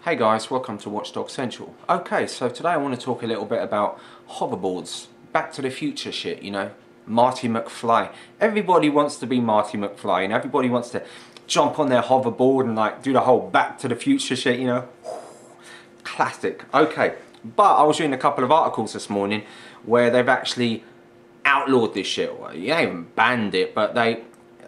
Hey guys, welcome to Watchdog Central. Okay, so today I want to talk a little bit about hoverboards, Back to the Future shit, you know, Marty McFly. Everybody wants to be Marty McFly and everybody wants to jump on their hoverboard and like do the whole Back to the Future shit, you know. Classic. Okay, but I was reading a couple of articles this morning where they've actually outlawed this shit. Well, you ain't even banned it, but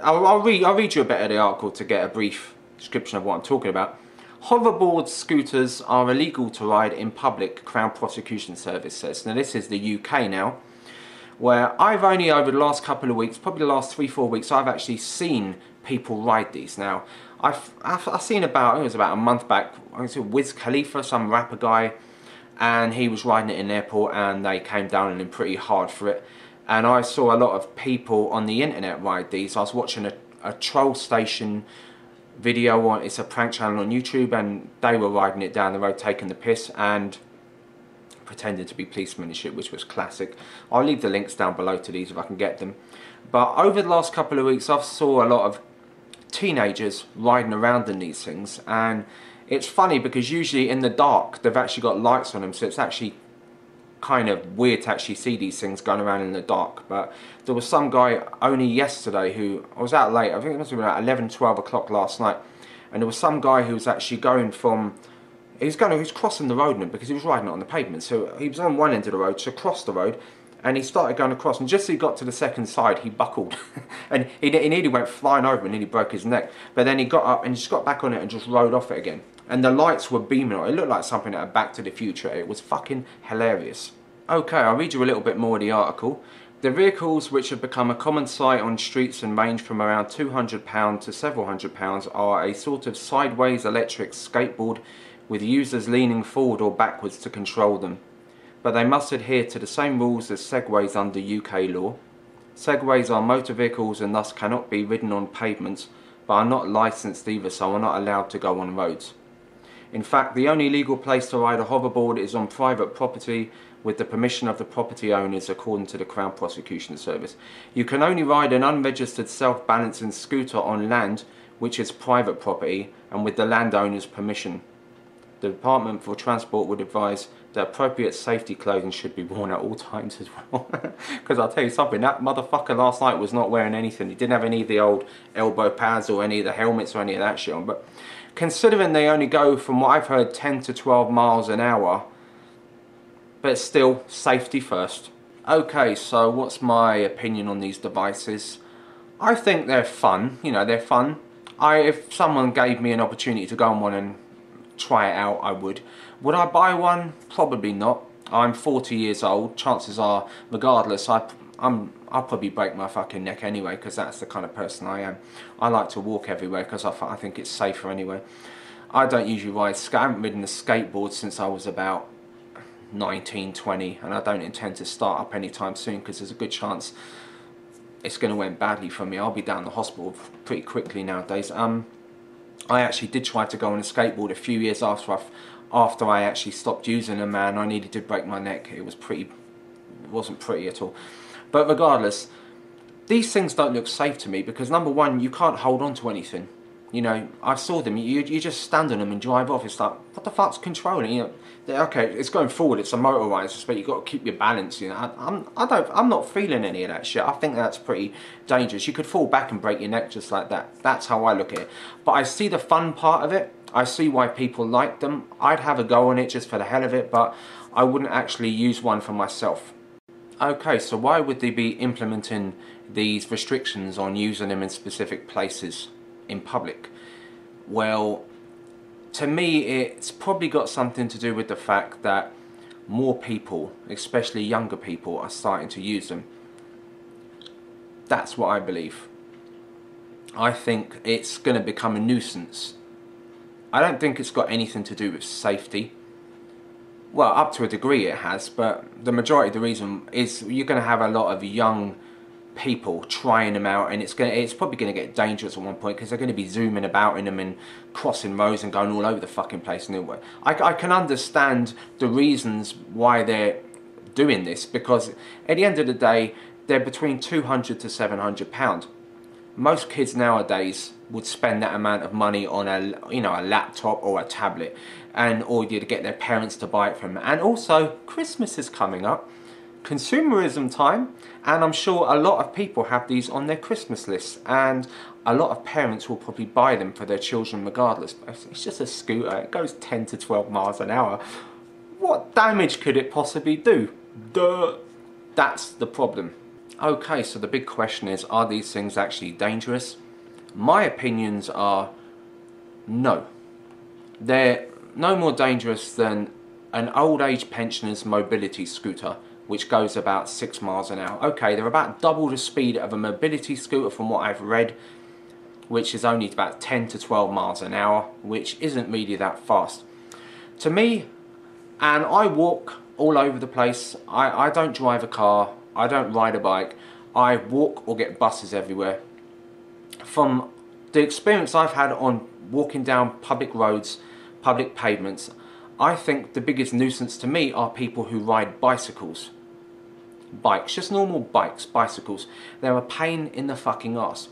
I'll read you a bit of the article to get a brief description of what I'm talking about. Hoverboard scooters are illegal to ride in public, Crown Prosecution Service says. Now this is the UK now, where I've only over the last couple of weeks, probably the last 3-4 weeks, I've actually seen people ride these. Now I've seen about, I think it was about a month back, I think it was Wiz Khalifa, some rapper guy, and he was riding it in an airport and they came down on him pretty hard for it. And I saw a lot of people on the internet ride these. I was watching a troll station video on, it's a prank channel on YouTube, and they were riding it down the road taking the piss and pretending to be policemen and shit, which was classic. I'll leave the links down below to these if I can get them. But over the last couple of weeks I've saw a lot of teenagers riding around in these things, and it's funny because usually in the dark they've actually got lights on them, so it's actually kind of weird to actually see these things going around in the dark. But there was some guy only yesterday who, I was out late, I think it must have been about 11-12 o'clock last night, and there was some guy who was actually going from, he was crossing the road because he was riding it on the pavement, so he was on one end of the road, so crossed the road, and he started going across, and just as he got to the second side he buckled and he nearly went flying over and nearly broke his neck, but then he got up and just got back on it and just rode off it again. And the lights were beaming on it. It looked like something out of Back to the Future. It was fucking hilarious. Okay, I'll read you a little bit more of the article. The vehicles, which have become a common sight on streets and range from around £200 to several £100s, are a sort of sideways electric skateboard with users leaning forward or backwards to control them. But they must adhere to the same rules as Segways under UK law. Segways are motor vehicles and thus cannot be ridden on pavements, but are not licensed either, so are not allowed to go on roads. In fact, the only legal place to ride a hoverboard is on private property with the permission of the property owners, according to the Crown Prosecution Service. You can only ride an unregistered self-balancing scooter on land which is private property and with the landowner's permission. The Department for Transport would advise that appropriate safety clothing should be worn at all times as well. Because I'll tell you something, that motherfucker last night was not wearing anything. He didn't have any of the old elbow pads or any of the helmets or any of that shit on. But considering they only go, from what I've heard, 10 to 12 miles an hour, but still, safety first. Okay, so what's my opinion on these devices? I think they're fun, you know, they're fun. If someone gave me an opportunity to go on one and try it out, I would. Would I buy one? Probably not. I'm 40 years old. Chances are, regardless, I'll probably break my fucking neck anyway, because that's the kind of person I am. I like to walk everywhere because I think it's safer anyway. I don't usually ride. I haven't ridden a skateboard since I was about 19, 20, and I don't intend to start up anytime soon because there's a good chance it's going to end badly for me. I'll be down the hospital pretty quickly nowadays. I actually did try to go on a skateboard a few years after I actually stopped using them, and I nearly did break my neck. It wasn't pretty at all. But regardless, these things don't look safe to me because, number one, you can't hold on to anything. You know, I saw them, you just stand on them and drive off. It's like, what the fuck's controlling? You know, okay, it's going forward, it's a motorised, but you've got to keep your balance, you know. I'm not feeling any of that shit. I think that's pretty dangerous. You could fall back and break your neck just like that. That's how I look at it. But I see the fun part of it. I see why people like them. I'd have a go on it just for the hell of it, but I wouldn't actually use one for myself. Okay, so why would they be implementing these restrictions on using them in specific places in public? Well, to me it's probably got something to do with the fact that more people, especially younger people, are starting to use them. That's what I believe. I think it's going to become a nuisance. I don't think it's got anything to do with safety. Well, up to a degree it has, but the majority of the reason is you're going to have a lot of young people trying them out, and it's probably going to get dangerous at one point because they're going to be zooming about in them and crossing roads and going all over the fucking place. And I can understand the reasons why they're doing this, because at the end of the day they're between £200 to £700. Most kids nowadays would spend that amount of money on a laptop or a tablet, and or you'd get their parents to buy it from them. And also Christmas is coming up, consumerism time, and I'm sure a lot of people have these on their Christmas lists, and a lot of parents will probably buy them for their children regardless. It's just a scooter, it goes 10 to 12 miles an hour. What damage could it possibly do? Duh. That's the problem. Okay, so the big question is, are these things actually dangerous? My opinions are no. They're no more dangerous than an old age pensioner's mobility scooter, which goes about 6 miles an hour. Okay, they're about double the speed of a mobility scooter from what I've read, which is only about 10 to 12 miles an hour, which isn't really that fast. To me, and I walk all over the place, I don't drive a car, I don't ride a bike, I walk or get buses everywhere. From the experience I've had on walking down public roads, public pavements, I think the biggest nuisance to me are people who ride bicycles. Bikes, just normal bikes, bicycles. They're a pain in the fucking arse.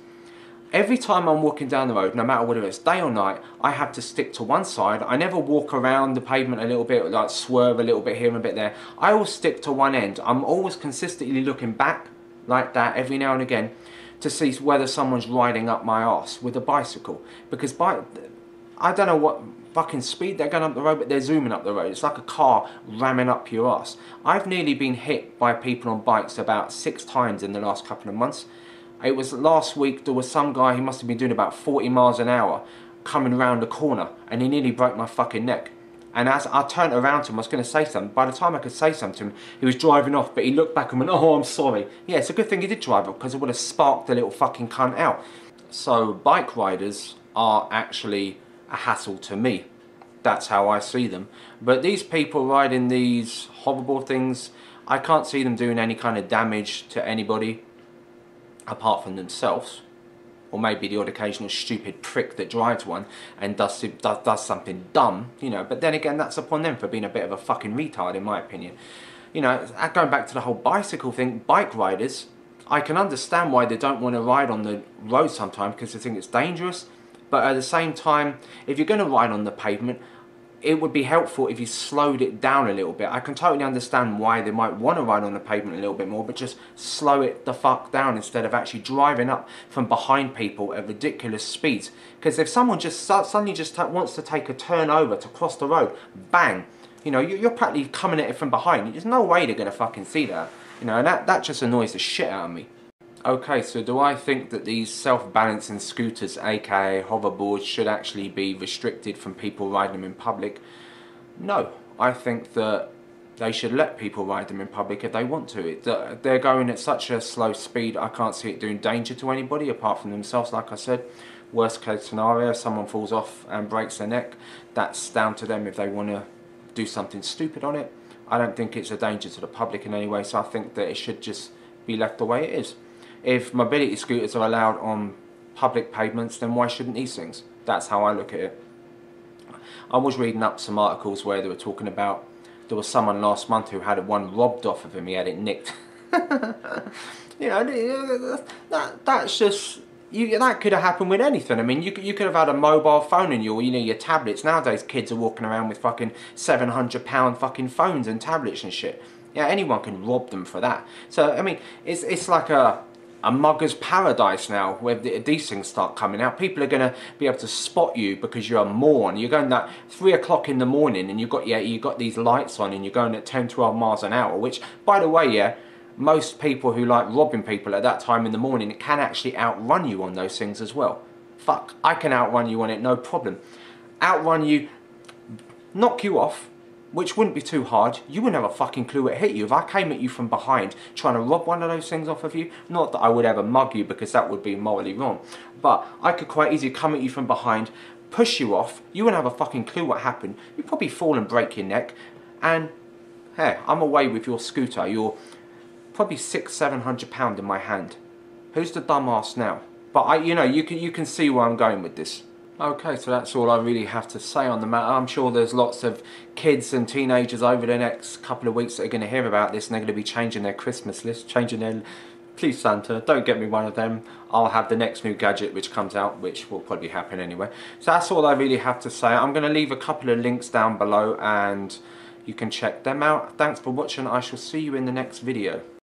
Every time I'm walking down the road, no matter whether it's day or night, I have to stick to one side. I never walk around the pavement a little bit, like swerve a little bit here and a bit there. I always stick to one end. I'm always consistently looking back like that every now and again to see whether someone's riding up my arse with a bicycle. Because I don't know what fucking speed they're going up the road, but they're zooming up the road. It's like a car ramming up your arse. I've nearly been hit by people on bikes about 6 times in the last couple of months. It was last week, there was some guy, he must have been doing about 40 miles an hour coming around the corner, and he nearly broke my fucking neck. And as I turned around to him, I was going to say something. By the time I could say something to him, he was driving off, but he looked back and went, "Oh, I'm sorry." Yeah, it's a good thing he did drive off, because it would have sparked the little fucking cunt out. So bike riders are actually a hassle to me. That's how I see them. But these people riding these hoverboard things, I can't see them doing any kind of damage to anybody apart from themselves, or maybe the odd occasional stupid prick that drives one and does something dumb, you know. But then again, that's upon them for being a bit of a fucking retard, in my opinion. You know, going back to the whole bicycle thing, bike riders, I can understand why they don't want to ride on the road sometimes, because they think it's dangerous. But at the same time, if you're going to ride on the pavement, it would be helpful if you slowed it down a little bit. I can totally understand why they might want to ride on the pavement a little bit more, but just slow it the fuck down instead of actually driving up from behind people at ridiculous speeds. Because if someone just suddenly just wants to take a turn over to cross the road, bang, you know, you're practically coming at it from behind. There's no way they're going to fucking see that. You know, and that just annoys the shit out of me. Okay, so do I think that these self-balancing scooters, aka hoverboards, should actually be restricted from people riding them in public? No, I think that they should let people ride them in public if they want to. They're going at such a slow speed, I can't see it doing danger to anybody apart from themselves, like I said. Worst case scenario, if someone falls off and breaks their neck, that's down to them if they want to do something stupid on it. I don't think it's a danger to the public in any way, so I think that it should just be left the way it is. If mobility scooters are allowed on public pavements, then why shouldn't these things? That's how I look at it. I was reading up some articles where they were talking about, there was someone last month who had one robbed off of him, he had it nicked. You know, that's just, that could have happened with anything. I mean, you could have had a mobile phone in your tablets. Nowadays kids are walking around with fucking £700 fucking phones and tablets and shit. Yeah, anyone can rob them for that. So, I mean, it's like a mugger's paradise now, where these things start coming out. People are going to be able to spot you because you're a moron. You're going at 3 o'clock in the morning and you've got these lights on and you're going at 10, 12 miles an hour, which, by the way, yeah, most people who like robbing people at that time in the morning can actually outrun you on those things as well. Fuck, I can outrun you on it, no problem. Outrun you, knock you off, which wouldn't be too hard. You wouldn't have a fucking clue what hit you. If I came at you from behind trying to rob one of those things off of you, not that I would ever mug you because that would be morally wrong, but I could quite easily come at you from behind, push you off, you wouldn't have a fucking clue what happened, you'd probably fall and break your neck, and hey, I'm away with your scooter. You're probably £600–700 in my hand. Who's the dumbass now? But you know, you can see where I'm going with this. Okay, so that's all I really have to say on the matter. I'm sure there's lots of kids and teenagers over the next couple of weeks that are going to hear about this, and they're going to be changing their Christmas list, changing their Please Santa, don't get me one of them. I'll have the next new gadget which comes out, which will probably happen anyway. So that's all I really have to say. I'm going to leave a couple of links down below and you can check them out. Thanks for watching. I shall see you in the next video.